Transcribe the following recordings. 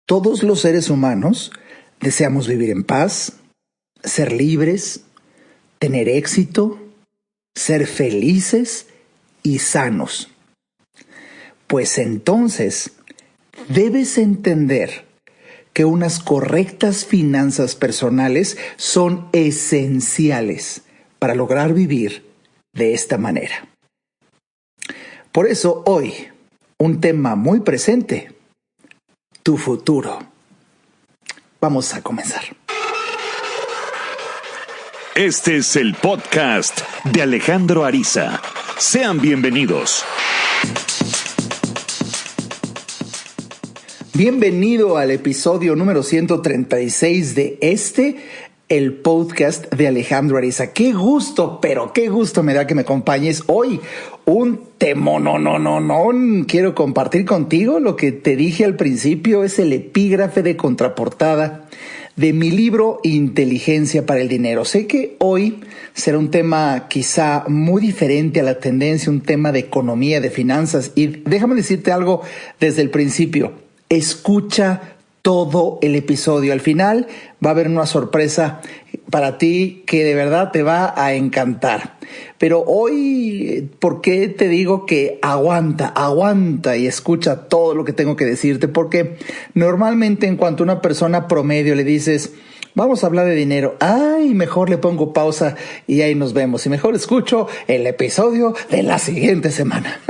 Todos los seres humanos deseamos vivir en paz, ser libres, tener éxito, ser felices y sanos. Pues entonces, debes entender que unas correctas finanzas personales son esenciales para lograr vivir de esta manera. Por eso hoy, un tema muy presente: tu futuro. Vamos a comenzar. Este es el podcast de Alejandro Ariza. Sean bienvenidos. Bienvenido al episodio número 136 de el podcast de Alejandro Ariza. Qué gusto, pero qué gusto me da que me acompañes hoy. Un temón. Quiero compartir contigo lo que te dije al principio. Es el epígrafe de contraportada de mi libro Inteligencia para el Dinero. Sé que hoy será un tema quizá muy diferente a la tendencia, un tema de economía, de finanzas. Y déjame decirte algo desde el principio. Escucha todo el episodio. Al final va a haber una sorpresa para ti que de verdad te va a encantar. Pero hoy, ¿por qué te digo que aguanta y escucha todo lo que tengo que decirte? Porque normalmente en cuanto a una persona promedio le dices, vamos a hablar de dinero, mejor le pongo pausa y ahí nos vemos. Y mejor escucho el episodio de la siguiente semana.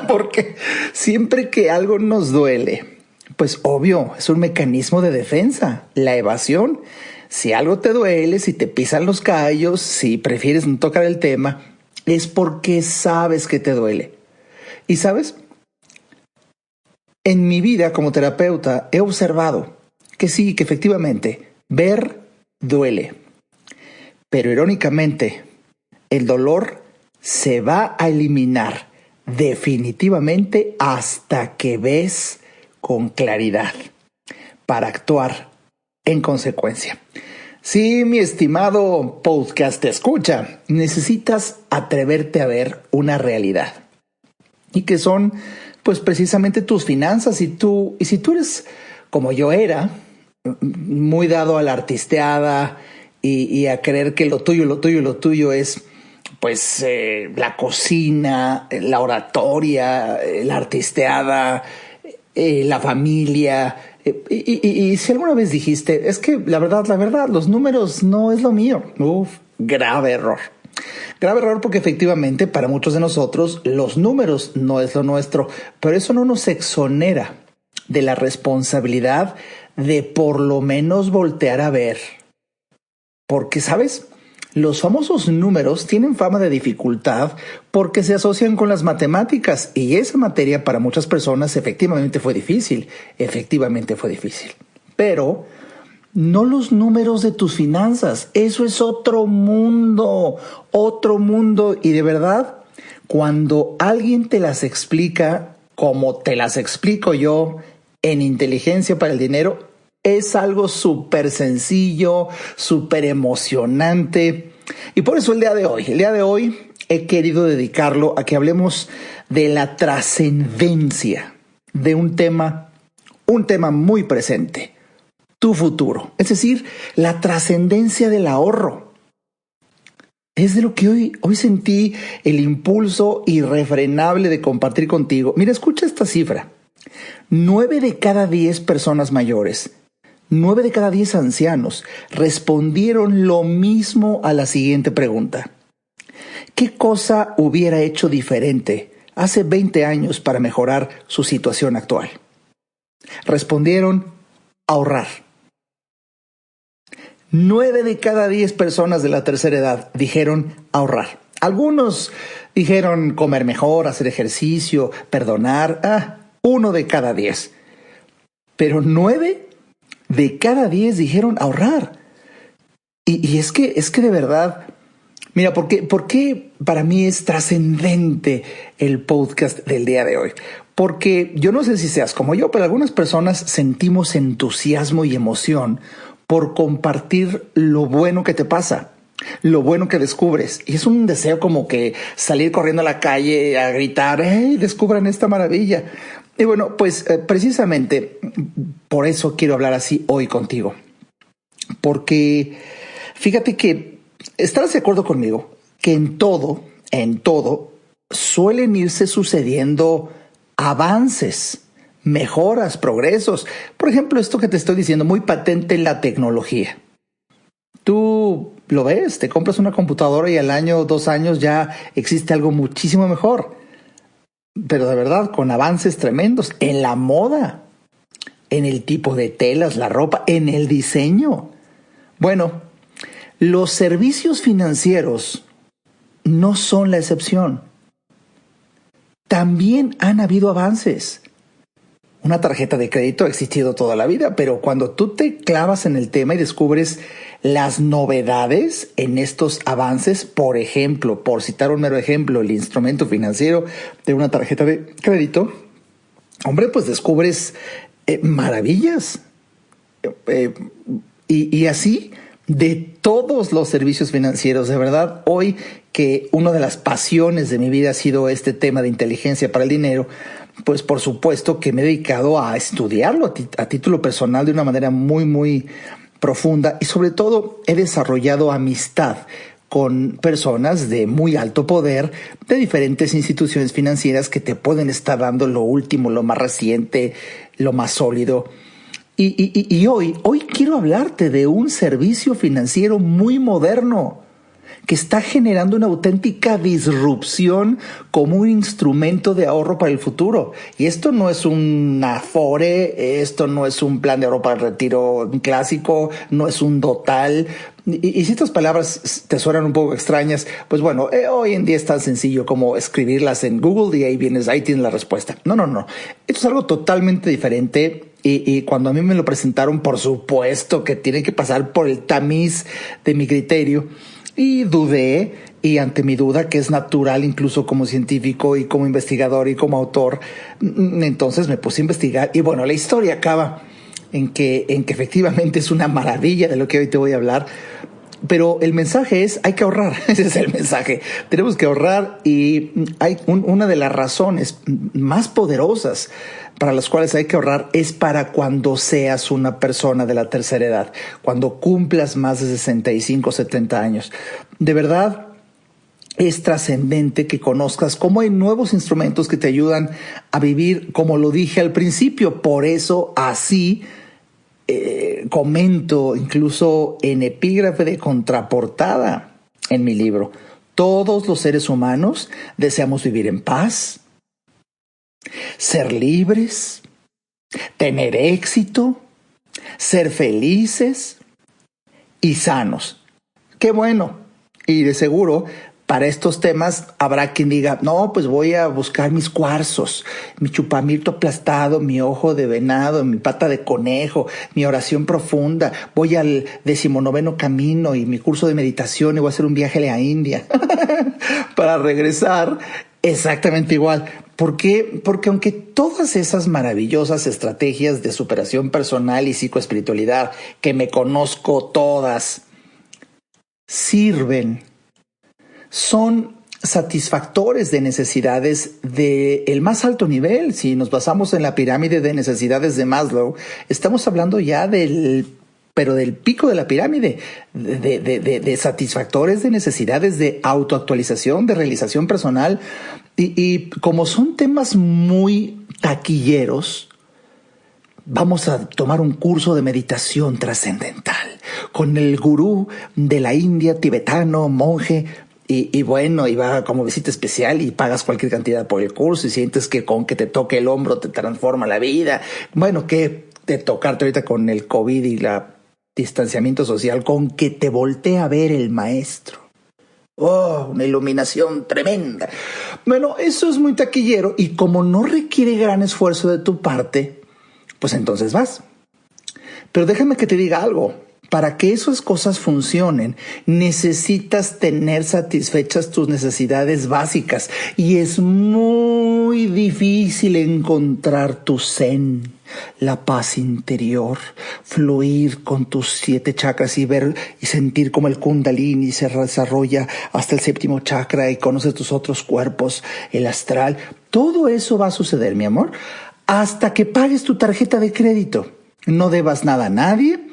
Porque siempre que algo nos duele, pues obvio, es un mecanismo de defensa, la evasión. Si algo te duele, si te pisan los callos, si prefieres no tocar el tema, es porque sabes que te duele. Y sabes, en mi vida como terapeuta he observado que sí, que efectivamente ver duele. Pero irónicamente, el dolor se va a eliminar definitivamente hasta que ves con claridad para actuar en consecuencia. Sí, mi estimado podcast escucha, necesitas atreverte a ver una realidad y que son pues precisamente tus finanzas. Y si tú eres como yo era, muy dado a la artisteada y a creer que lo tuyo es pues la cocina, la oratoria, la artisteada, la familia. Y si alguna vez dijiste, es que la verdad, los números no es lo mío. Grave error. Grave error, porque efectivamente para muchos de nosotros los números no es lo nuestro, pero eso no nos exonera de la responsabilidad de por lo menos voltear a ver. Porque, ¿sabes? Los famosos números tienen fama de dificultad porque se asocian con las matemáticas, y esa materia para muchas personas efectivamente fue difícil. Pero no los números de tus finanzas. Eso es otro mundo. Y de verdad, cuando alguien te las explica como te las explico yo en Inteligencia para el Dinero, es algo súper sencillo, súper emocionante. Y por eso el día de hoy he querido dedicarlo a que hablemos de la trascendencia de un tema muy presente: tu futuro. Es decir, la trascendencia del ahorro. Es de lo que hoy sentí el impulso irrefrenable de compartir contigo. Mira, escucha esta cifra. 9 de cada 10 personas mayores, 9 de cada 10 ancianos respondieron lo mismo a la siguiente pregunta: ¿qué cosa hubiera hecho diferente hace 20 años para mejorar su situación actual? Respondieron: ahorrar. 9 de cada 10 personas de la tercera edad dijeron ahorrar. Algunos dijeron comer mejor, hacer ejercicio, perdonar. 1 de cada 10. Pero 9 de cada 10 dijeron ahorrar. Y es que de verdad, mira, ¿por qué para mí es trascendente el podcast del día de hoy? Porque yo no sé si seas como yo, pero algunas personas sentimos entusiasmo y emoción por compartir lo bueno que te pasa, lo bueno que descubres. Y es un deseo como que salir corriendo a la calle a gritar, ¡hey, descubran esta maravilla! Y bueno, pues precisamente por eso quiero hablar así hoy contigo. Porque fíjate que estarás de acuerdo conmigo que en todo, suelen irse sucediendo avances, mejoras, progresos. Por ejemplo, esto que te estoy diciendo, muy patente en la tecnología. Tú lo ves, te compras una computadora y al año, 2 años ya existe algo muchísimo mejor. Pero de verdad, con avances tremendos en la moda, en el tipo de telas, la ropa, en el diseño. Bueno, los servicios financieros no son la excepción. También han habido avances. Una tarjeta de crédito ha existido toda la vida, pero cuando tú te clavas en el tema y descubres las novedades en estos avances, por ejemplo, por citar un mero ejemplo, el instrumento financiero de una tarjeta de crédito, hombre, pues descubres maravillas. Y así de todos los servicios financieros, de verdad, hoy que una de las pasiones de mi vida ha sido este tema de inteligencia para el dinero, pues por supuesto que me he dedicado a estudiarlo a título personal de una manera muy, muy profunda y sobre todo he desarrollado amistad con personas de muy alto poder de diferentes instituciones financieras que te pueden estar dando lo último, lo más reciente, lo más sólido. Y hoy quiero hablarte de un servicio financiero muy moderno que está generando una auténtica disrupción como un instrumento de ahorro para el futuro. Y esto no es un Afore, esto no es un plan de ahorro para el retiro clásico, no es un Dotal. Y si estas palabras te suenan un poco extrañas, pues bueno, hoy en día es tan sencillo como escribirlas en Google y ahí tienes la respuesta. No. Esto es algo totalmente diferente. Y cuando a mí me lo presentaron, por supuesto que tiene que pasar por el tamiz de mi criterio. Y dudé, y ante mi duda, que es natural incluso como científico y como investigador y como autor, entonces me puse a investigar. Y bueno, la historia acaba en que efectivamente es una maravilla de lo que hoy te voy a hablar. Pero el mensaje es, hay que ahorrar. Ese es el mensaje. Tenemos que ahorrar y hay una de las razones más poderosas para las cuales hay que ahorrar es para cuando seas una persona de la tercera edad, cuando cumplas más de 65, 70 años. De verdad, es trascendente que conozcas cómo hay nuevos instrumentos que te ayudan a vivir, como lo dije al principio. Por eso así comento incluso en epígrafe de contraportada en mi libro. Todos los seres humanos deseamos vivir en paz, ser libres, tener éxito, ser felices y sanos. Qué bueno. Y de seguro para estos temas habrá quien diga, no, pues voy a buscar mis cuarzos, mi chupamirto aplastado, mi ojo de venado, mi pata de conejo, mi oración profunda, voy al 19º camino y mi curso de meditación y voy a hacer un viaje a la India para regresar exactamente igual. ¿Por qué? Porque aunque todas esas maravillosas estrategias de superación personal y psicoespiritualidad, que me conozco todas, sirven, son satisfactores de necesidades del más alto nivel. Si nos basamos en la pirámide de necesidades de Maslow, estamos hablando ya del pico de la pirámide, de satisfactores de necesidades de autoactualización, de realización personal. Y como son temas muy taquilleros, vamos a tomar un curso de meditación trascendental con el gurú de la India, tibetano, monje. Y bueno, y va como visita especial y pagas cualquier cantidad por el curso y sientes que con que te toque el hombro te transforma la vida. Bueno, que de tocarte ahorita con el COVID y la distanciamiento social, con que te voltee a ver el maestro. Oh, una iluminación tremenda. Bueno, eso es muy taquillero y como no requiere gran esfuerzo de tu parte, pues entonces vas. Pero déjame que te diga algo. Para que esas cosas funcionen, necesitas tener satisfechas tus necesidades básicas. Y es muy difícil encontrar tu zen, la paz interior, fluir con tus 7 chakras y ver y sentir como el kundalini se desarrolla hasta el 7º chakra y conoces tus otros cuerpos, el astral. Todo eso va a suceder, mi amor, hasta que pagues tu tarjeta de crédito. No debas nada a nadie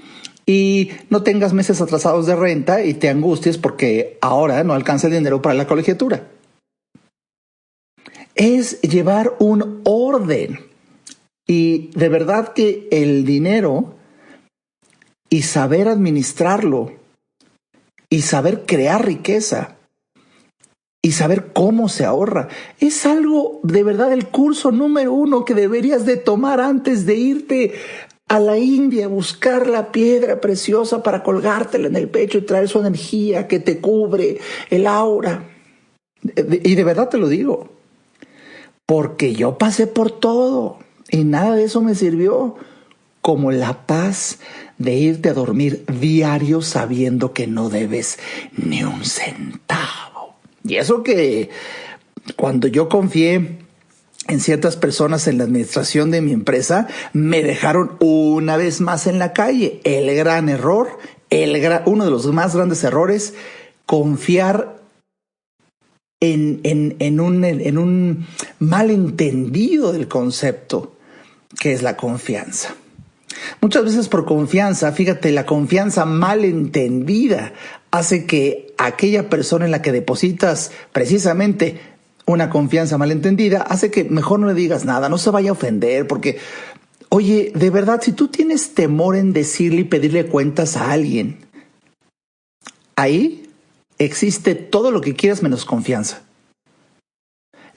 y no tengas meses atrasados de renta y te angusties porque ahora no alcanza el dinero para la colegiatura. Es llevar un orden. Y de verdad que el dinero y saber administrarlo y saber crear riqueza y saber cómo se ahorra es algo de verdad el curso número 1 que deberías de tomar antes de irte a la India a buscar la piedra preciosa para colgártela en el pecho y traer su energía que te cubre el aura. Y de verdad te lo digo, porque yo pasé por todo. Y nada de eso me sirvió como la paz de irte a dormir diario sabiendo que no debes ni un centavo. Y eso que cuando yo confié en ciertas personas en la administración de mi empresa, me dejaron una vez más en la calle. El gran error, uno de los más grandes errores, confiar en un malentendido del concepto que es la confianza. Muchas veces por confianza, fíjate, la confianza malentendida hace que aquella persona en la que depositas precisamente una confianza malentendida, hace que mejor no le digas nada, no se vaya a ofender, porque, oye, de verdad, si tú tienes temor en decirle y pedirle cuentas a alguien, ahí existe todo lo que quieras menos confianza.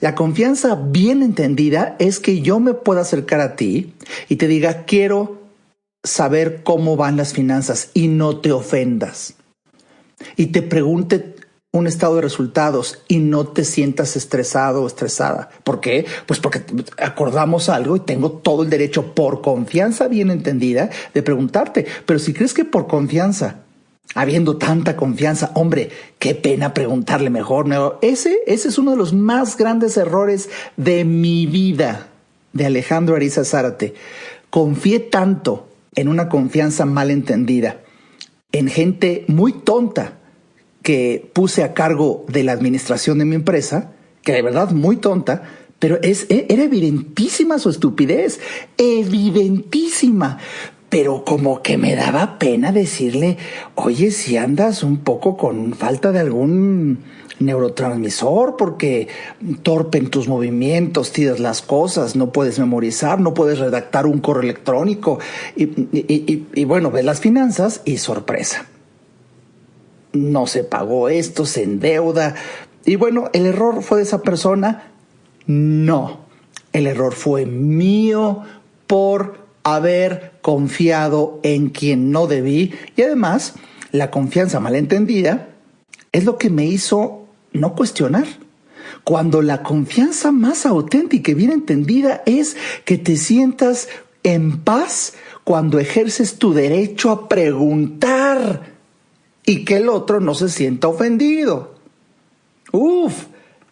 La confianza bien entendida es que yo me pueda acercar a ti y te diga, quiero saber cómo van las finanzas y no te ofendas. Y te pregunte un estado de resultados y no te sientas estresado o estresada. ¿Por qué? Pues porque acordamos algo y tengo todo el derecho por confianza bien entendida de preguntarte. Pero si crees que por confianza, habiendo tanta confianza, hombre, qué pena preguntarle mejor. No, ese es uno de los más grandes errores de mi vida, de Alejandro Ariza Zárate. Confié tanto en una confianza mal entendida, en gente muy tonta que puse a cargo de la administración de mi empresa, que de verdad muy tonta, pero era evidentísima su estupidez, evidentísima. Pero como que me daba pena decirle, oye, si andas un poco con falta de algún neurotransmisor, porque torpe en tus movimientos, tiras las cosas, no puedes memorizar, no puedes redactar un correo electrónico. Y bueno, ves las finanzas y sorpresa. No se pagó esto, se endeuda. Y bueno, ¿el error fue de esa persona? No, el error fue mío por haber confiado en quien no debí, y además la confianza malentendida es lo que me hizo no cuestionar. Cuando la confianza más auténtica y bien entendida es que te sientas en paz cuando ejerces tu derecho a preguntar y que el otro no se sienta ofendido.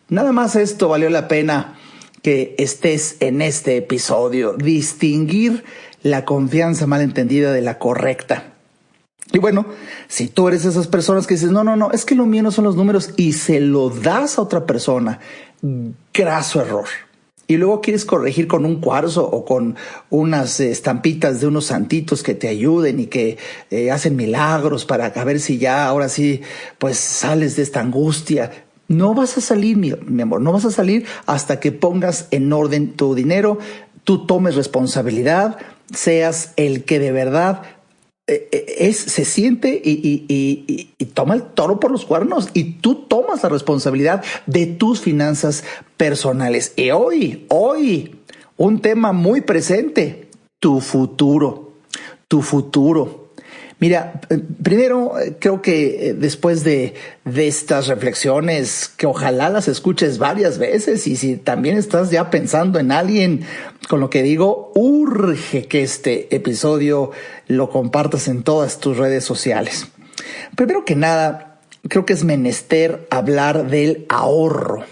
Nada más esto valió la pena que estés en este episodio, distinguir la confianza malentendida de la correcta. Y bueno, si tú eres de esas personas que dices, no, es que lo mío no son los números y se lo das a otra persona, graso error. Y luego quieres corregir con un cuarzo o con unas estampitas de unos santitos que te ayuden y que hacen milagros para a ver si ya ahora sí pues sales de esta angustia. No vas a salir, mi amor, no vas a salir hasta que pongas en orden tu dinero, tú tomes responsabilidad, seas el que de verdad se siente y toma el toro por los cuernos y tú tomas la responsabilidad de tus finanzas personales. Y hoy, un tema muy presente, tu futuro. Mira, primero creo que después de estas reflexiones, que ojalá las escuches varias veces, y si también estás ya pensando en alguien con lo que digo, urge que este episodio lo compartas en todas tus redes sociales. Primero que nada, creo que es menester hablar del ahorro.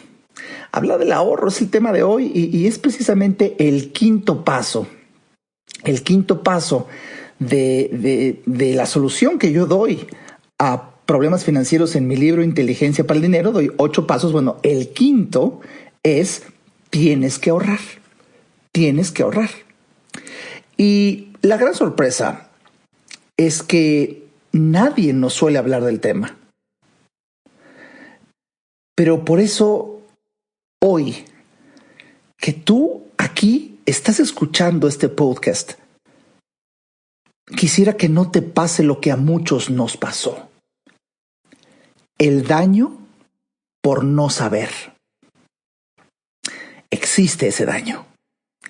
Hablar del ahorro es el tema de hoy y es precisamente el quinto paso. El quinto paso de la solución que yo doy a problemas financieros en mi libro Inteligencia para el Dinero. Doy 8 pasos. Bueno, el quinto es tienes que ahorrar. tienes que ahorrar. Y la gran sorpresa es que nadie nos suele hablar del tema. Pero por eso, hoy, que tú aquí estás escuchando este podcast, quisiera que no te pase lo que a muchos nos pasó. El daño por no saber. Existe ese daño.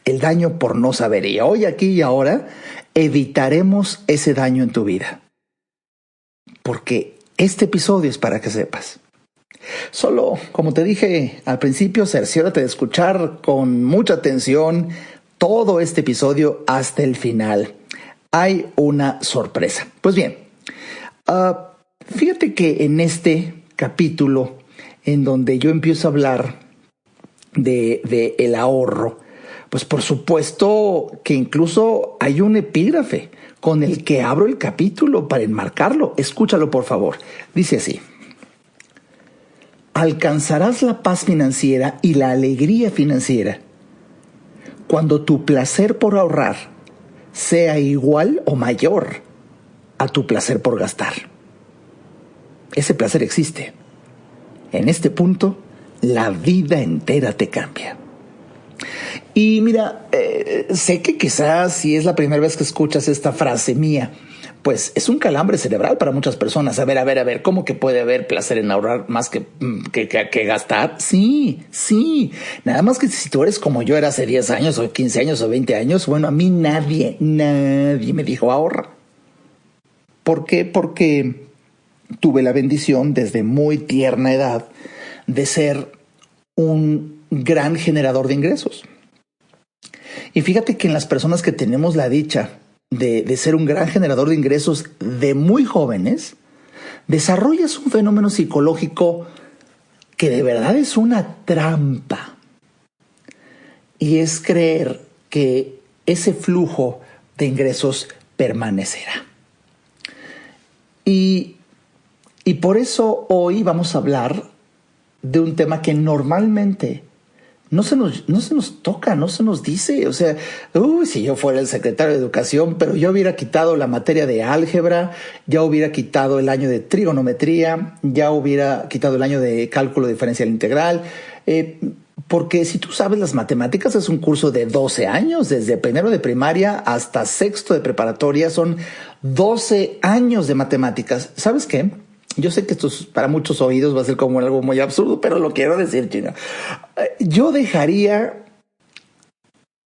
El daño por no saber. Y hoy, aquí y ahora, evitaremos ese daño en tu vida. Porque este episodio es para que sepas. Solo, como te dije al principio, cerciórate de escuchar con mucha atención todo este episodio hasta el final. Hay una sorpresa. Pues bien, fíjate que en este capítulo, en donde yo empiezo a hablar de el ahorro, pues por supuesto que incluso hay un epígrafe con el que abro el capítulo para enmarcarlo. Escúchalo, por favor. Dice así: alcanzarás la paz financiera y la alegría financiera cuando tu placer por ahorrar sea igual o mayor a tu placer por gastar. Ese placer existe. En este punto, la vida entera te cambia. Y mira, sé que quizás si es la primera vez que escuchas esta frase mía, pues es un calambre cerebral para muchas personas. A ver, ¿cómo que puede haber placer en ahorrar más que gastar? Sí. Nada más que si tú eres como yo era hace 10 años o 15 años o 20 años, bueno, a mí nadie me dijo ahorra. ¿Por qué? Porque tuve la bendición desde muy tierna edad de ser un gran generador de ingresos. Y fíjate que en las personas que tenemos la dicha de ser un gran generador de ingresos de muy jóvenes, desarrollas un fenómeno psicológico que de verdad es una trampa. Y es creer que ese flujo de ingresos permanecerá. Y por eso hoy vamos a hablar de un tema que normalmente no se nos toca, no se nos dice. O sea, si yo fuera el secretario de Educación, pero yo hubiera quitado la materia de álgebra, ya hubiera quitado el año de trigonometría, ya hubiera quitado el año de cálculo diferencial integral, porque si tú sabes las matemáticas es un curso de 12 años, desde primero de primaria hasta sexto de preparatoria, son 12 años de matemáticas. ¿Sabes qué? Yo sé que esto para muchos oídos va a ser como algo muy absurdo, pero lo quiero decir, Chino. Yo dejaría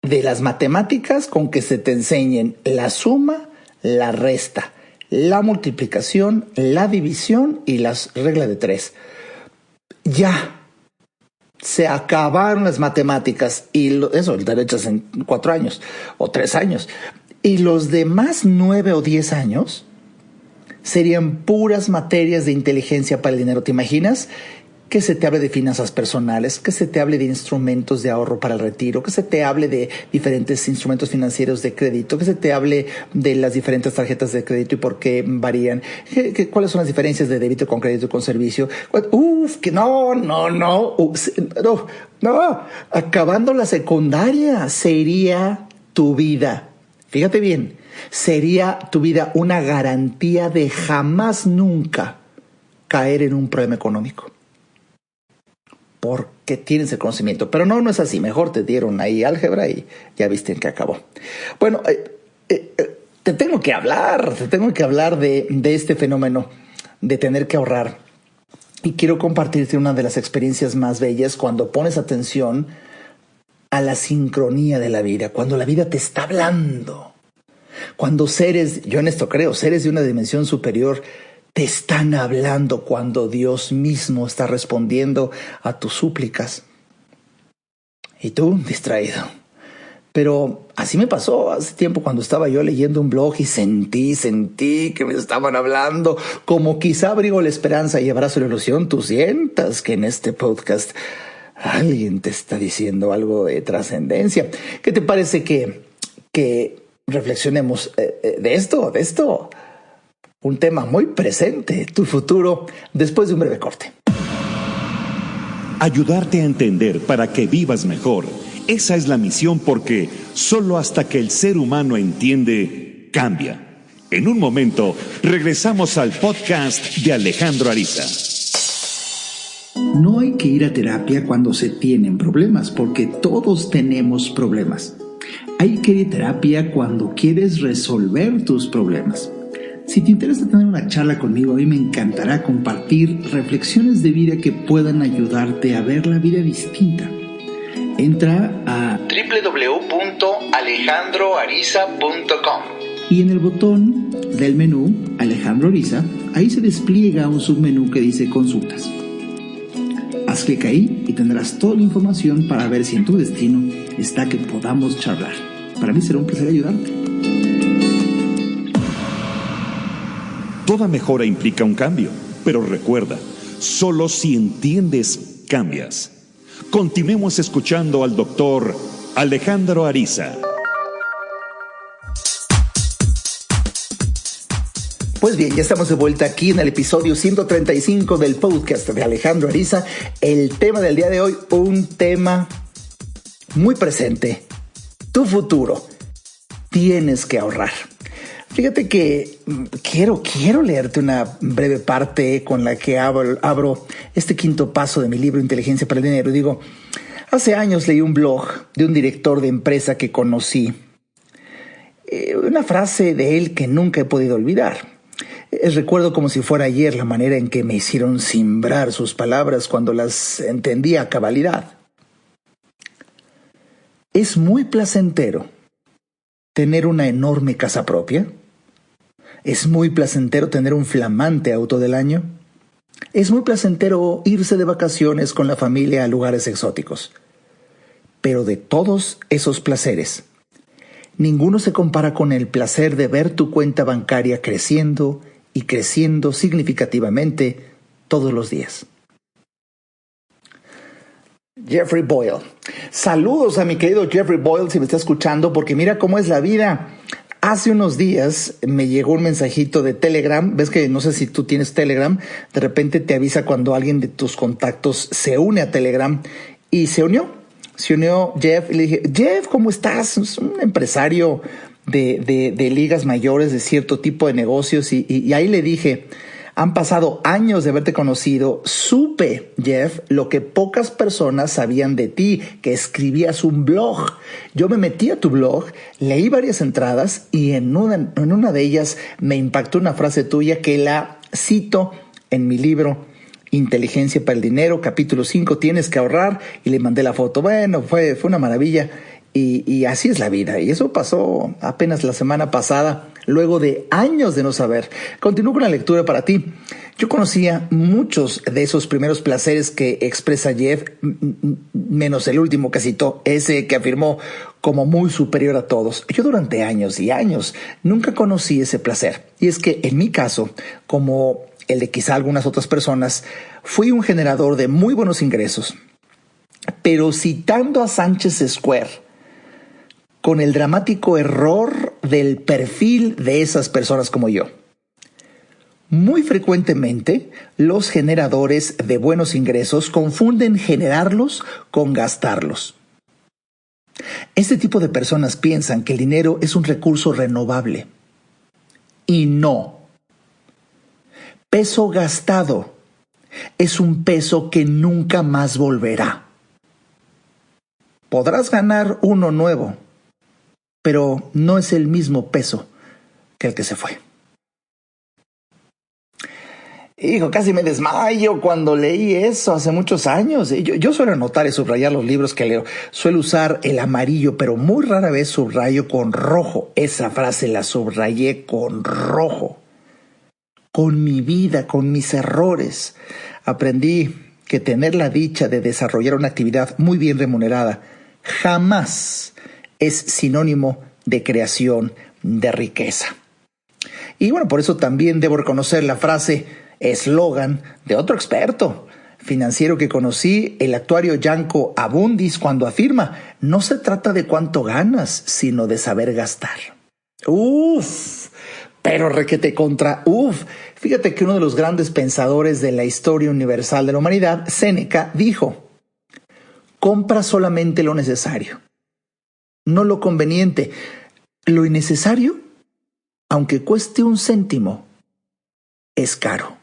de las matemáticas con que se te enseñen la suma, la resta, la multiplicación, la división y las reglas de 3. Ya se acabaron las matemáticas y eso, el hechas en 4 años o 3 años. Y los demás 9 o 10 años serían puras materias de inteligencia para el dinero. ¿Te imaginas? Que se te hable de finanzas personales, que se te hable de instrumentos de ahorro para el retiro, que se te hable de diferentes instrumentos financieros de crédito, que se te hable de las diferentes tarjetas de crédito y por qué varían, cuáles son las diferencias de débito con crédito y con servicio. Que no. Acabando la secundaria sería tu vida. Fíjate bien, sería tu vida una garantía de jamás nunca caer en un problema económico. Porque tienes el conocimiento. Pero no es así. Mejor te dieron ahí álgebra y ya viste en qué acabó. Bueno, te tengo que hablar de este fenómeno de tener que ahorrar. Y quiero compartirte una de las experiencias más bellas cuando pones atención a la sincronía de la vida, cuando la vida te está hablando, cuando seres, yo en esto creo, seres de una dimensión superior te están hablando, cuando Dios mismo está respondiendo a tus súplicas. Y tú, distraído. Pero así me pasó hace tiempo cuando estaba yo leyendo un blog y sentí que me estaban hablando, como quizá abrigo la esperanza y abrazo la ilusión. Tú sientas que en este podcast alguien te está diciendo algo de trascendencia. ¿Qué te parece que reflexionemos de esto? Un tema muy presente, tu futuro, después de un breve corte. Ayudarte a entender para que vivas mejor Esa es la misión porque solo hasta que el ser humano entiende, cambia. En un momento, regresamos al podcast de Alejandro Ariza. No hay que ir a terapia cuando se tienen problemas, porque todos tenemos problemas. Hay que ir a terapia cuando quieres resolver tus problemas. Si te interesa tener una charla conmigo, a mí me encantará compartir reflexiones de vida que puedan ayudarte a ver la vida distinta. Entra a www.alejandroariza.com y en el botón del menú Alejandro Ariza, ahí se despliega un submenú que dice Consultas. Haz clic ahí y tendrás toda la información para ver si en tu destino está que podamos charlar. Para mí será un placer ayudarte. Toda mejora implica un cambio, pero recuerda, solo si entiendes, cambias. Continuemos escuchando al doctor Alejandro Ariza. Pues bien, ya estamos de vuelta aquí en el episodio 135 del podcast de Alejandro Ariza. El tema del día de hoy, un tema muy presente. Tu futuro. Tienes que ahorrar. Fíjate que quiero leerte una breve parte con la que abro este quinto paso de mi libro Inteligencia para el Dinero. Digo, hace años leí un blog de un director de empresa que conocí. Una frase de él que nunca he podido olvidar. Recuerdo como si fuera ayer la manera en que me hicieron cimbrar sus palabras cuando las entendí a cabalidad. Es muy placentero tener una enorme casa propia. Es muy placentero tener un flamante auto del año. Es muy placentero irse de vacaciones con la familia a lugares exóticos. Pero de todos esos placeres, ninguno se compara con el placer de ver tu cuenta bancaria creciendo y creciendo significativamente todos los días. Jeffrey Boyle. Saludos a mi querido Jeffrey Boyle si me está escuchando, porque mira cómo es la vida. Hace unos días me llegó un mensajito de Telegram. Ves que no sé si tú tienes Telegram. De repente te avisa cuando alguien de tus contactos se une a Telegram. Y se unió Jeff. Y le dije, Jeff, ¿cómo estás? Es un empresario de ligas mayores, de cierto tipo de negocios. Y ahí le dije, han pasado años de haberte conocido. Supe, Jeff, lo que pocas personas sabían de ti, que escribías un blog. Yo me metí a tu blog, leí varias entradas y en una de ellas me impactó una frase tuya que la cito en mi libro Inteligencia para el Dinero, capítulo 5, tienes que ahorrar, y le mandé la foto. Bueno, fue una maravilla. Y así es la vida. Y eso pasó apenas la semana pasada, luego de años de no saber. Continúo con la lectura para ti. Yo conocía muchos de esos primeros placeres que expresa Jeff, menos el último que citó, ese que afirmó como muy superior a todos. Yo durante años y años nunca conocí ese placer. Y es que en mi caso, como el de quizá algunas otras personas, fui un generador de muy buenos ingresos. Pero citando a Sánchez Square, con el dramático error del perfil de esas personas como yo. Muy frecuentemente, los generadores de buenos ingresos confunden generarlos con gastarlos. Este tipo de personas piensan que el dinero es un recurso renovable. Y no. Peso gastado es un peso que nunca más volverá. Podrás ganar uno nuevo, pero no es el mismo peso que el que se fue. Hijo, casi me desmayo cuando leí eso hace muchos años. Yo suelo anotar y subrayar los libros que leo. Suelo usar el amarillo, pero muy rara vez subrayo con rojo. Esa frase la subrayé con rojo. Con mi vida, con mis errores. Aprendí que tener la dicha de desarrollar una actividad muy bien remunerada jamás es sinónimo de creación de riqueza. Y bueno, por eso también debo reconocer la frase eslogan de otro experto financiero que conocí, el actuario Yanko Abundis, cuando afirma: no se trata de cuánto ganas, sino de saber gastar. Pero requete contra Fíjate que uno de los grandes pensadores de la historia universal de la humanidad, Séneca, dijo: compra solamente lo necesario, no lo conveniente. Lo innecesario, aunque cueste un céntimo, es caro.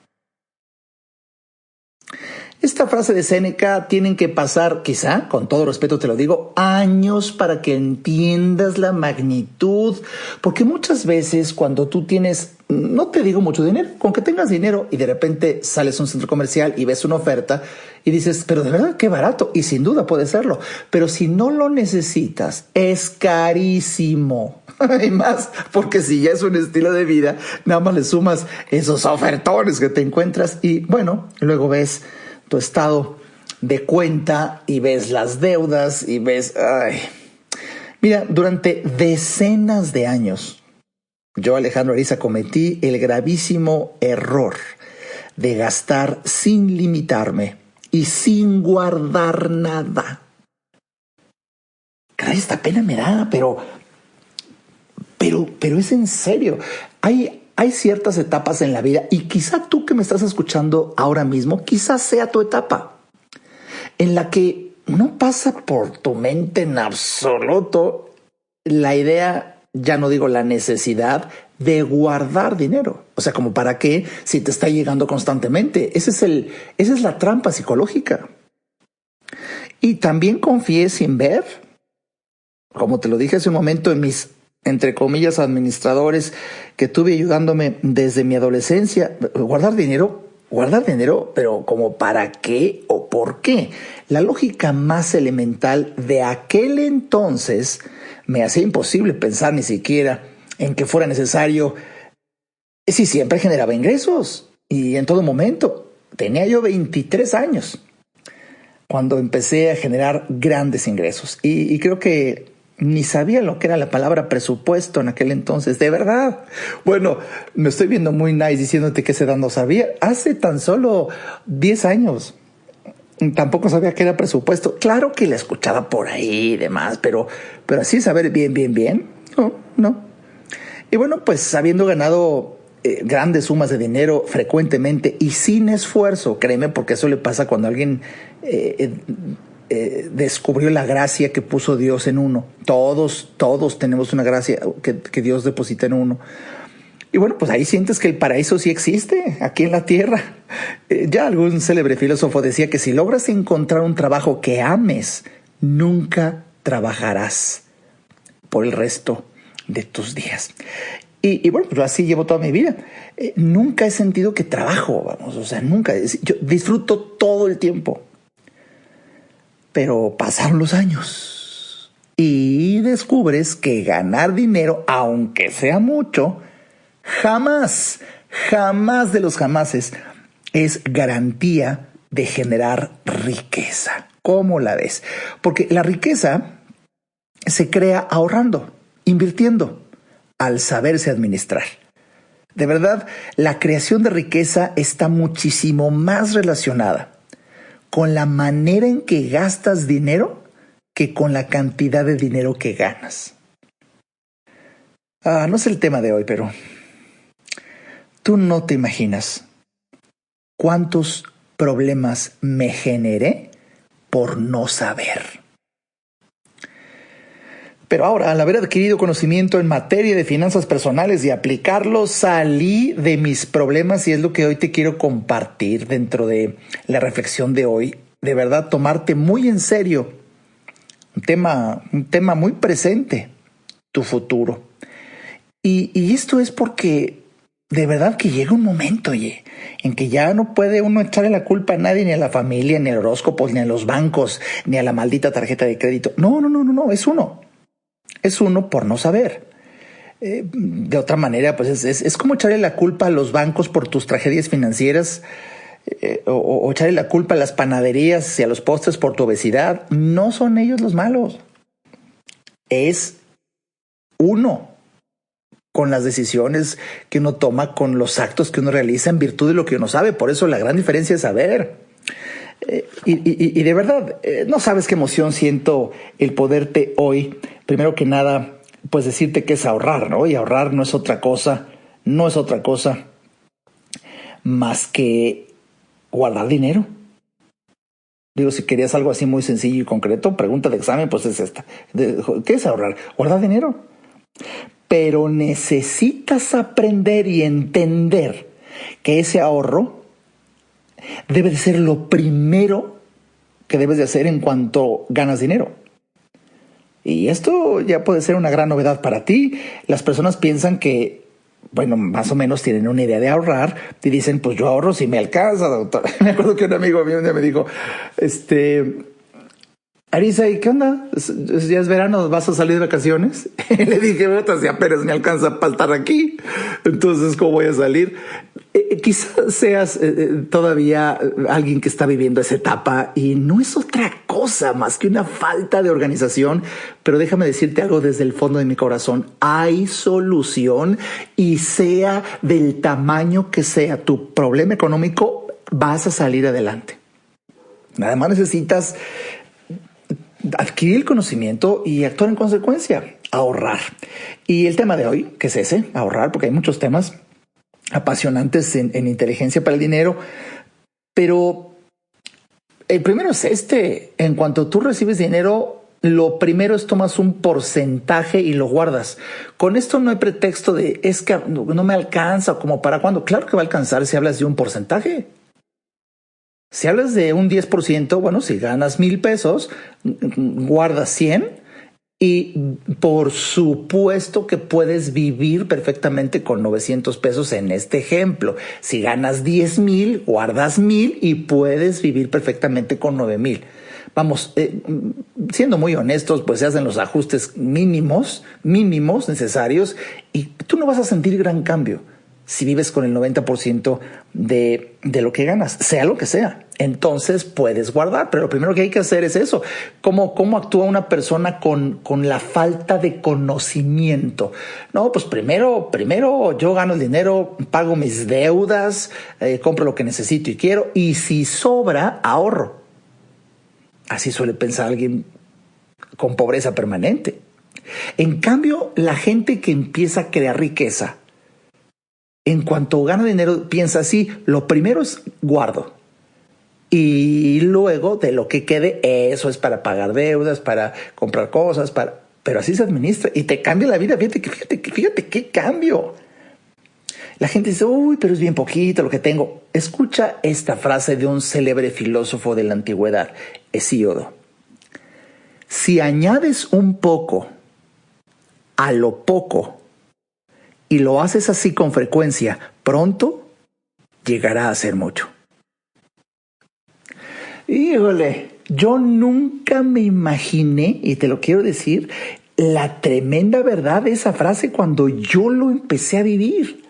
Esta frase de Séneca tienen que pasar, quizá, con todo respeto te lo digo, años para que entiendas la magnitud, porque muchas veces cuando tú tienes, no te digo mucho dinero, con que tengas dinero y de repente sales a un centro comercial y ves una oferta y dices, pero de verdad qué barato, y sin duda puede serlo, pero si no lo necesitas, es carísimo. Y más, porque si ya es un estilo de vida, nada más le sumas esos ofertones que te encuentras y bueno, luego ves tu estado de cuenta y ves las deudas y ves, ay. Mira, durante decenas de años, yo, Alejandro Ariza, cometí el gravísimo error de gastar sin limitarme y sin guardar nada. Caray, esta pena me da, pero es en serio. Hay ciertas etapas en la vida y quizá tú que me estás escuchando ahora mismo, quizás sea tu etapa en la que no pasa por tu mente en absoluto la idea, ya no digo la necesidad, de guardar dinero. O sea, como para qué si te está llegando constantemente. Esa es la trampa psicológica. Y también confié sin ver, como te lo dije hace un momento, en mis, entre comillas, administradores que tuve ayudándome desde mi adolescencia. Guardar dinero, pero ¿como para qué o por qué? La lógica más elemental de aquel entonces me hacía imposible pensar ni siquiera en que fuera necesario si siempre generaba ingresos y en todo momento. Tenía yo 23 años cuando empecé a generar grandes ingresos y creo que ni sabía lo que era la palabra presupuesto en aquel entonces, de verdad. Bueno, me estoy viendo muy nice diciéndote que esa edad no sabía. Hace tan solo 10 años tampoco sabía que era presupuesto. Claro que la escuchaba por ahí y demás, pero así saber bien, no. Y bueno, pues habiendo ganado grandes sumas de dinero frecuentemente y sin esfuerzo, créeme, porque eso le pasa cuando alguien descubrió la gracia que puso Dios en uno. Todos tenemos una gracia que Dios deposita en uno. Y bueno, pues ahí sientes que el paraíso sí existe aquí en la tierra. Ya algún célebre filósofo decía que si logras encontrar un trabajo que ames, nunca trabajarás por el resto de tus días. Y bueno, pues yo así llevo toda mi vida. Nunca he sentido que trabajo, vamos, o sea, nunca. Yo disfruto todo el tiempo. Pero pasaron los años y descubres que ganar dinero, aunque sea mucho, jamás de los jamases es garantía de generar riqueza. ¿Cómo la ves? Porque la riqueza se crea ahorrando, invirtiendo, al saberse administrar. De verdad, la creación de riqueza está muchísimo más relacionada con la manera en que gastas dinero que con la cantidad de dinero que ganas. No es el tema de hoy, pero tú no te imaginas cuántos problemas me generé por no saber. Pero ahora, al haber adquirido conocimiento en materia de finanzas personales y aplicarlo, salí de mis problemas y es lo que hoy te quiero compartir dentro de la reflexión de hoy. De verdad, tomarte muy en serio un tema muy presente, tu futuro. Y esto es porque de verdad que llega un momento, oye, en que ya no puede uno echarle la culpa a nadie, ni a la familia, ni al horóscopo, ni a los bancos, ni a la maldita tarjeta de crédito. No, es uno. Es uno por no saber. De otra manera, pues es como echarle la culpa a los bancos por tus tragedias financieras o echarle la culpa a las panaderías y a los postres por tu obesidad. No son ellos los malos. Es uno con las decisiones que uno toma, con los actos que uno realiza en virtud de lo que uno sabe. Por eso la gran diferencia es saber. Y de verdad, no sabes qué emoción siento el poderte hoy, primero que nada, pues decirte que es ahorrar, ¿no? Y ahorrar no es otra cosa más que guardar dinero. Digo, si querías algo así muy sencillo y concreto, pregunta de examen, pues es esta. ¿Qué es ahorrar? Guardar dinero. Pero necesitas aprender y entender que ese ahorro debe de ser lo primero que debes de hacer en cuanto ganas dinero. Y esto ya puede ser una gran novedad para ti. Las personas piensan que, bueno, más o menos tienen una idea de ahorrar y dicen, pues yo ahorro si me alcanza, doctor. Me acuerdo que un amigo mío un día me dijo, Arisa, ¿y qué onda? ¿Ya es verano? ¿Vas a salir de vacaciones? Y le dije, si apenas me alcanza para estar aquí, entonces ¿cómo voy a salir? Quizás seas todavía alguien que está viviendo esa etapa y no es otra cosa más que una falta de organización, pero déjame decirte algo desde el fondo de mi corazón. Hay solución y sea del tamaño que sea tu problema económico, vas a salir adelante. Nada más necesitas adquirir el conocimiento y actuar en consecuencia, ahorrar. Y el tema de hoy, que es ese, ahorrar, porque hay muchos temas apasionantes en inteligencia para el dinero, pero el primero es en cuanto tú recibes dinero, lo primero es tomas un porcentaje y lo guardas. Con esto no hay pretexto de es que no me alcanza, como para cuándo. Claro que va a alcanzar si hablas de un porcentaje. Si hablas de un 10%, bueno, si ganas 1,000 pesos, guardas 100 y por supuesto que puedes vivir perfectamente con 900 pesos en este ejemplo. Si ganas 10,000, guardas 1,000 y puedes vivir perfectamente con 9,000. Vamos, siendo muy honestos, pues se hacen los ajustes mínimos necesarios y tú no vas a sentir gran cambio si vives con el 90% de lo que ganas, sea lo que sea. Entonces puedes guardar, pero lo primero que hay que hacer es eso. ¿Cómo actúa una persona con la falta de conocimiento? No, pues primero yo gano el dinero, pago mis deudas, compro lo que necesito y quiero, y si sobra, ahorro. Así suele pensar alguien con pobreza permanente. En cambio, la gente que empieza a crear riqueza, en cuanto gana dinero, piensa así, lo primero es guardo. Y luego de lo que quede, eso es para pagar deudas, para comprar cosas, pero así se administra y te cambia la vida. Fíjate qué cambio. La gente dice, uy, pero es bien poquito lo que tengo. Escucha esta frase de un célebre filósofo de la antigüedad, Hesíodo. Si añades un poco a lo poco y lo haces así con frecuencia, pronto llegará a ser mucho. Híjole, yo nunca me imaginé, y te lo quiero decir, la tremenda verdad de esa frase cuando yo lo empecé a vivir.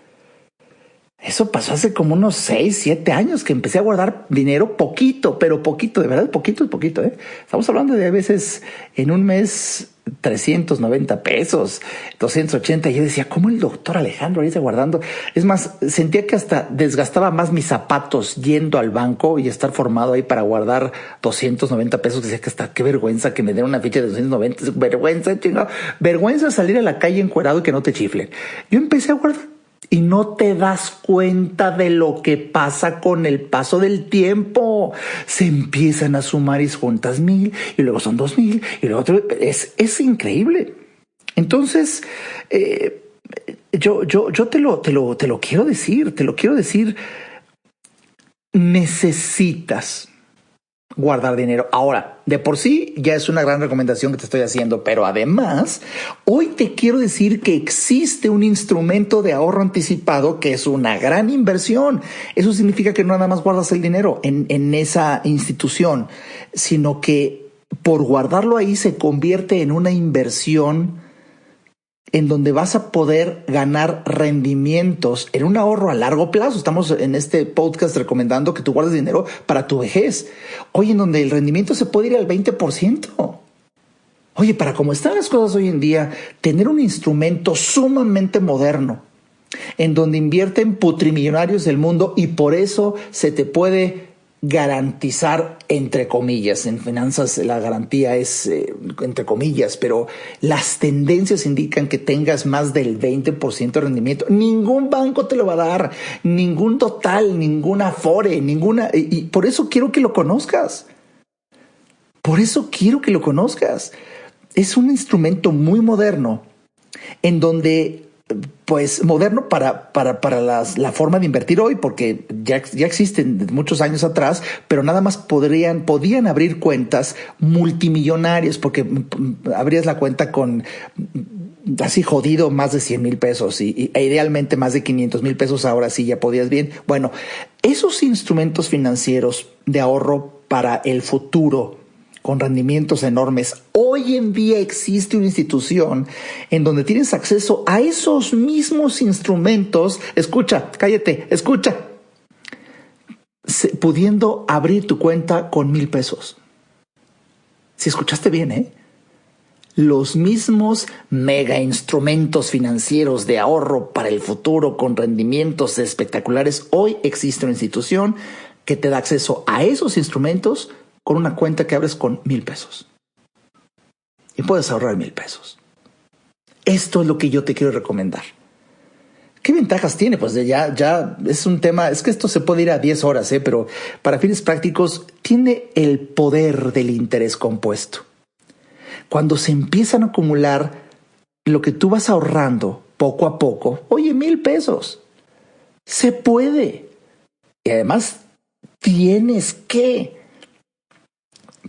Eso pasó hace como unos 6, 7 años que empecé a guardar dinero poquito, pero poquito, de verdad, poquito. Estamos hablando de a veces en un mes 390 pesos, 280. Y yo decía, ¿cómo el doctor Alejandro ahí está guardando? Es más, sentía que hasta desgastaba más mis zapatos yendo al banco y estar formado ahí para guardar 290 pesos. Decía que hasta qué vergüenza que me den una ficha de 290. Vergüenza, chingado. Vergüenza salir a la calle encuerado y que no te chiflen. Yo empecé a guardar. Y no te das cuenta de lo que pasa con el paso del tiempo. Se empiezan a sumar y juntas 1,000 y luego son 2,000 y luego otro. Es increíble. Entonces, yo te lo quiero decir. Necesitas guardar dinero. Ahora, de por sí ya es una gran recomendación que te estoy haciendo, pero además, hoy te quiero decir que existe un instrumento de ahorro anticipado que es una gran inversión. Eso significa que no nada más guardas el dinero en esa institución, sino que por guardarlo ahí se convierte en una inversión en donde vas a poder ganar rendimientos en un ahorro a largo plazo. Estamos en este podcast recomendando que tú guardes dinero para tu vejez. Oye, en donde el rendimiento se puede ir al 20%. Oye, para cómo están las cosas hoy en día, tener un instrumento sumamente moderno en donde invierten putrimillonarios del mundo y por eso se te puede garantizar, entre comillas, en finanzas la garantía es entre comillas, pero las tendencias indican que tengas más del 20% de rendimiento. Ningún banco te lo va a dar, ningún total, ninguna Afore, y por eso quiero que lo conozcas. Por eso quiero que lo conozcas. Es un instrumento muy moderno en donde, pues, moderno para la forma de invertir hoy, porque ya existen muchos años atrás, pero nada más podían abrir cuentas multimillonarios, porque abrías la cuenta con así jodido más de 100,000 pesos e idealmente más de 500,000 pesos. Ahora sí ya podías bien. Bueno, esos instrumentos financieros de ahorro para el futuro con rendimientos enormes. Hoy en día existe una institución en donde tienes acceso a esos mismos instrumentos. Escucha, cállate, escucha. Pudiendo abrir tu cuenta con 1,000 pesos. Si escuchaste bien, los mismos mega instrumentos financieros de ahorro para el futuro con rendimientos espectaculares. Hoy existe una institución que te da acceso a esos instrumentos con una cuenta que abres con 1,000 pesos. Y puedes ahorrar 1,000 pesos. Esto es lo que yo te quiero recomendar. ¿Qué ventajas tiene? Pues ya es un tema, es que esto se puede ir a 10 horas, pero para fines prácticos tiene el poder del interés compuesto. Cuando se empiezan a acumular lo que tú vas ahorrando poco a poco, oye, 1,000 pesos, se puede. Y además tienes que,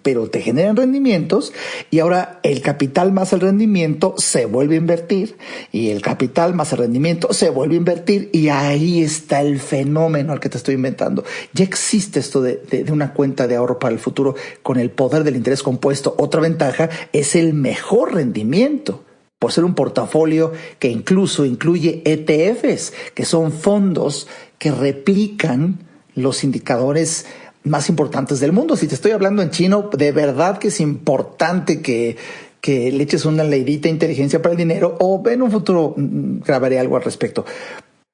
pero te generan rendimientos y ahora el capital más el rendimiento se vuelve a invertir y el capital más el rendimiento se vuelve a invertir y ahí está el fenómeno al que te estoy inventando. Ya existe esto de una cuenta de ahorro para el futuro con el poder del interés compuesto. Otra ventaja es el mejor rendimiento por ser un portafolio que incluso incluye ETFs, que son fondos que replican los indicadores más importantes del mundo. Si te estoy hablando en chino, de verdad que es importante que le eches una leidita de inteligencia para el dinero, o en un futuro grabaré algo al respecto.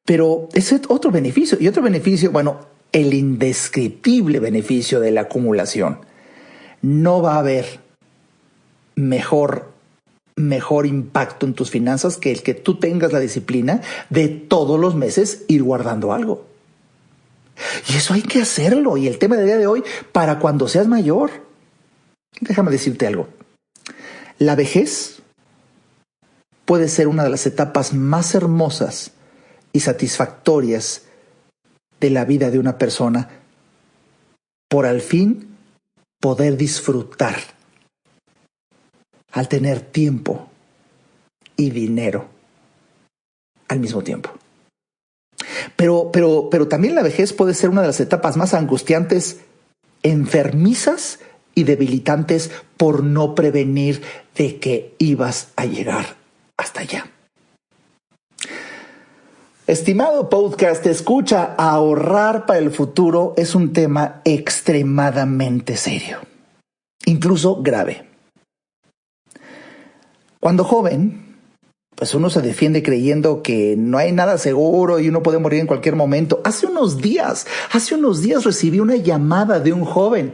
Pero ese es otro beneficio. Y otro beneficio, bueno, el indescriptible beneficio de la acumulación. No va a haber mejor impacto en tus finanzas que el que tú tengas la disciplina de todos los meses ir guardando algo. Y eso hay que hacerlo. Y el tema del día de hoy, para cuando seas mayor. Déjame decirte algo. La vejez puede ser una de las etapas más hermosas y satisfactorias de la vida de una persona por al fin poder disfrutar al tener tiempo y dinero al mismo tiempo. Pero también la vejez puede ser una de las etapas más angustiantes, enfermizas y debilitantes por no prevenir de que ibas a llegar hasta allá. Estimado podcast, escucha, ahorrar para el futuro es un tema extremadamente serio, incluso grave. Cuando joven, pues uno se defiende creyendo que no hay nada seguro y uno puede morir en cualquier momento. Hace unos días recibí una llamada de un joven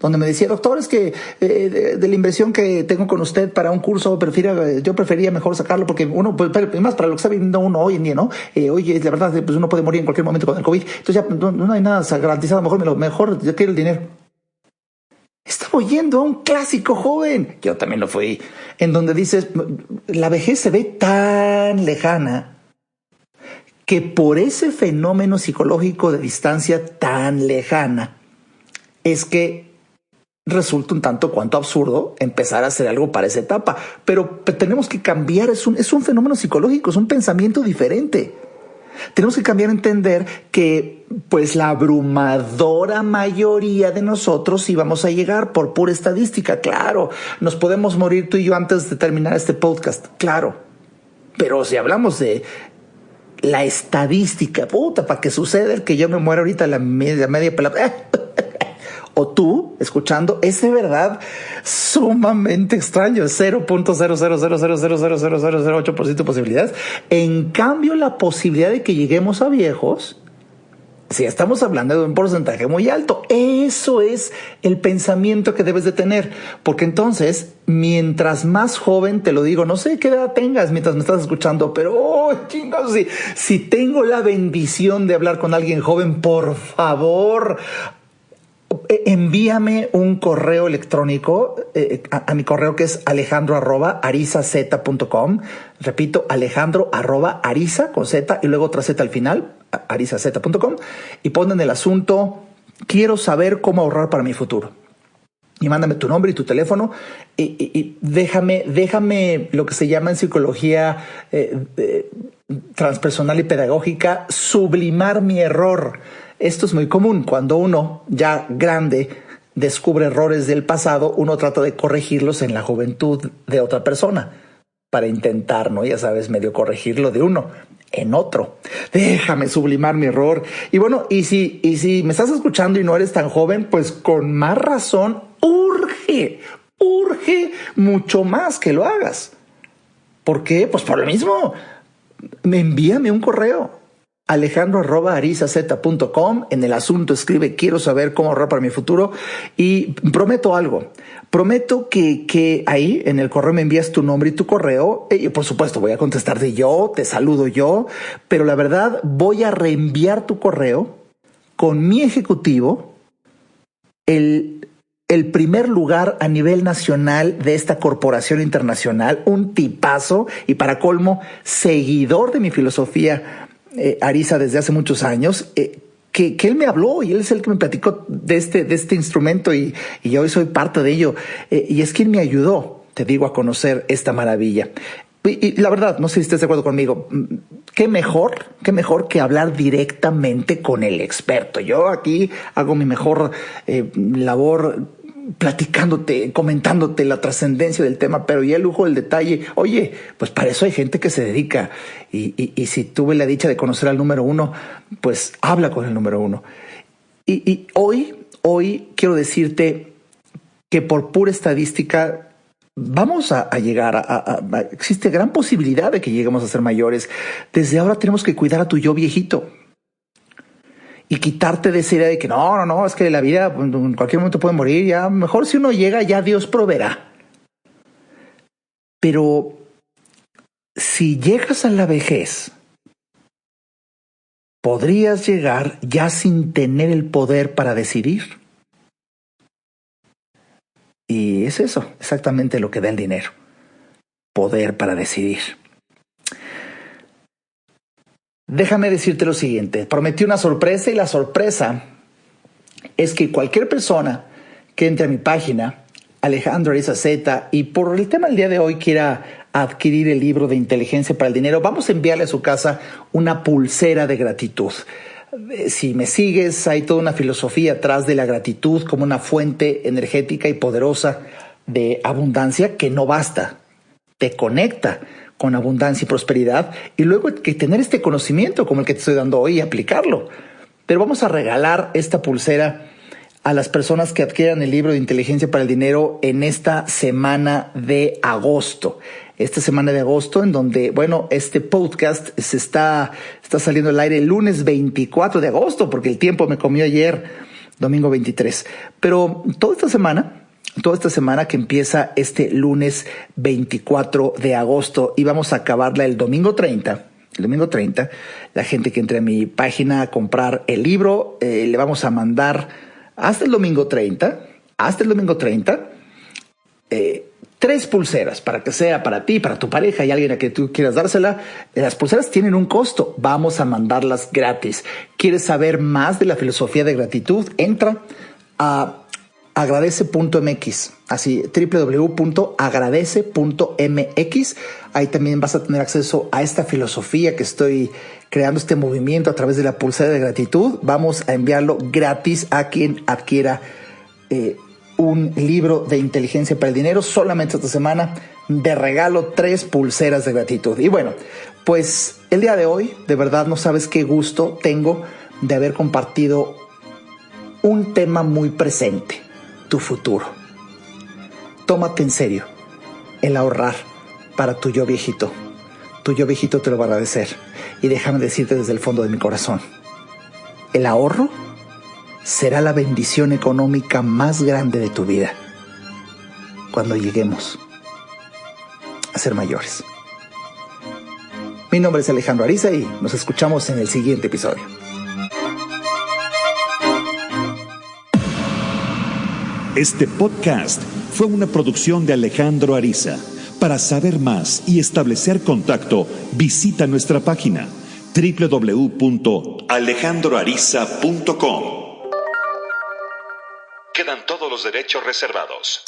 donde me decía: doctor, es que de la inversión que tengo con usted para un curso, yo prefería mejor sacarlo porque uno, pues, más para lo que está viviendo uno hoy en día, ¿no? Oye, la verdad, pues uno puede morir en cualquier momento con el COVID. Entonces ya no hay nada garantizado, mejor yo quiero el dinero. Estaba oyendo a un clásico joven, yo también lo fui, en donde dices, la vejez se ve tan lejana que por ese fenómeno psicológico de distancia tan lejana es que resulta un tanto cuanto absurdo empezar a hacer algo para esa etapa. Pero tenemos que cambiar, es un fenómeno psicológico, es un pensamiento diferente. Tenemos que cambiar a entender que pues la abrumadora mayoría de nosotros íbamos a llegar por pura estadística. Claro, nos podemos morir tú y yo antes de terminar este podcast, claro. Pero si hablamos de la estadística, para que suceda el que yo me muera ahorita la media pelada, o tú, escuchando, es de verdad sumamente extraño. Es 0.000000008% de posibilidades. En cambio, la posibilidad de que lleguemos a viejos, si estamos hablando de un porcentaje muy alto, eso es el pensamiento que debes de tener. Porque entonces, mientras más joven, te lo digo, no sé qué edad tengas mientras me estás escuchando, pero chingados, si tengo la bendición de hablar con alguien joven, por favor, envíame un correo electrónico a mi correo, que es alejandro@arizaz.com. Repito, alejandro@ariza con Z y luego otra Z al final, arizaz.com, y pon en el asunto: quiero saber cómo ahorrar para mi futuro. Y mándame tu nombre y tu teléfono y déjame lo que se llama en psicología transpersonal y pedagógica, sublimar mi error. Esto es muy común. Cuando uno ya grande descubre errores del pasado, uno trata de corregirlos en la juventud de otra persona para intentar, ¿no? Ya sabes, medio corregirlo de uno en otro. Déjame sublimar mi error. Y bueno, y si me estás escuchando y no eres tan joven, pues con más razón urge mucho más que lo hagas. ¿Por qué? Pues por lo mismo. Envíame un correo, alejandro@arizaz.com. En el asunto escribe: quiero saber cómo ahorrar para mi futuro. Y prometo algo. Prometo que ahí en el correo me envías tu nombre y tu correo. Y por supuesto voy a contestarte yo, te saludo yo, pero la verdad voy a reenviar tu correo con mi ejecutivo, el primer lugar a nivel nacional de esta corporación internacional, un tipazo y para colmo seguidor de mi filosofía Ariza desde hace muchos años, que él me habló y él es el que me platicó de este instrumento y hoy soy parte de ello. Y es quien me ayudó, te digo, a conocer esta maravilla. Y la verdad, no sé si estés de acuerdo conmigo, qué mejor que hablar directamente con el experto. Yo aquí hago mi mejor labor platicándote, comentándote la trascendencia del tema, pero ya el lujo del detalle. Oye, pues para eso hay gente que se dedica. Y si tuve la dicha de conocer al número uno, pues habla con el número uno. Y hoy quiero decirte que por pura estadística vamos a llegar existe gran posibilidad de que lleguemos a ser mayores. Desde ahora tenemos que cuidar a tu yo viejito y quitarte de esa idea de que no, es que la vida en cualquier momento puede morir. Ya mejor si uno llega, ya Dios proveerá. Pero si llegas a la vejez, podrías llegar ya sin tener el poder para decidir. Y es eso, exactamente lo que da el dinero. Poder para decidir. Déjame decirte lo siguiente. Prometí una sorpresa y la sorpresa es que cualquier persona que entre a mi página, Alejandro Ariza Z, y por el tema del día de hoy quiera adquirir el libro de Inteligencia para el Dinero, vamos a enviarle a su casa una pulsera de gratitud. Si me sigues, hay toda una filosofía atrás de la gratitud como una fuente energética y poderosa de abundancia que no basta, te conecta con abundancia y prosperidad, y luego hay que tener este conocimiento como el que te estoy dando hoy y aplicarlo. Pero vamos a regalar esta pulsera a las personas que adquieran el libro de Inteligencia para el Dinero en esta semana de agosto. Esta semana de agosto, en donde, bueno, este podcast está saliendo al aire el lunes 24 de agosto, porque el tiempo me comió ayer, domingo 23. Pero toda esta semana que empieza este lunes 24 de agosto y vamos a acabarla el domingo 30. El domingo 30, la gente que entre a mi página a comprar el libro, le vamos a mandar hasta el domingo 30, 3 pulseras para que sea para ti, para tu pareja y alguien a que tú quieras dársela. Las pulseras tienen un costo. Vamos a mandarlas gratis. ¿Quieres saber más de la filosofía de gratitud? Entra a agradece.mx, así www.agradece.mx. Ahí también vas a tener acceso a esta filosofía que estoy creando, este movimiento a través de la pulsera de gratitud. Vamos a enviarlo gratis a quien adquiera un libro de Inteligencia para el Dinero. Solamente esta semana de regalo 3 pulseras de gratitud. Y bueno, pues el día de hoy, de verdad no sabes qué gusto tengo de haber compartido un tema muy presente: tu futuro. Tómate en serio el ahorrar para tu yo viejito. Tu yo viejito te lo va a agradecer. Y déjame decirte desde el fondo de mi corazón, el ahorro será la bendición económica más grande de tu vida cuando lleguemos a ser mayores. Mi nombre es Alejandro Ariza y nos escuchamos en el siguiente episodio. Este podcast fue una producción de Alejandro Ariza. Para saber más y establecer contacto, visita nuestra página www.alejandroariza.com. Quedan todos los derechos reservados.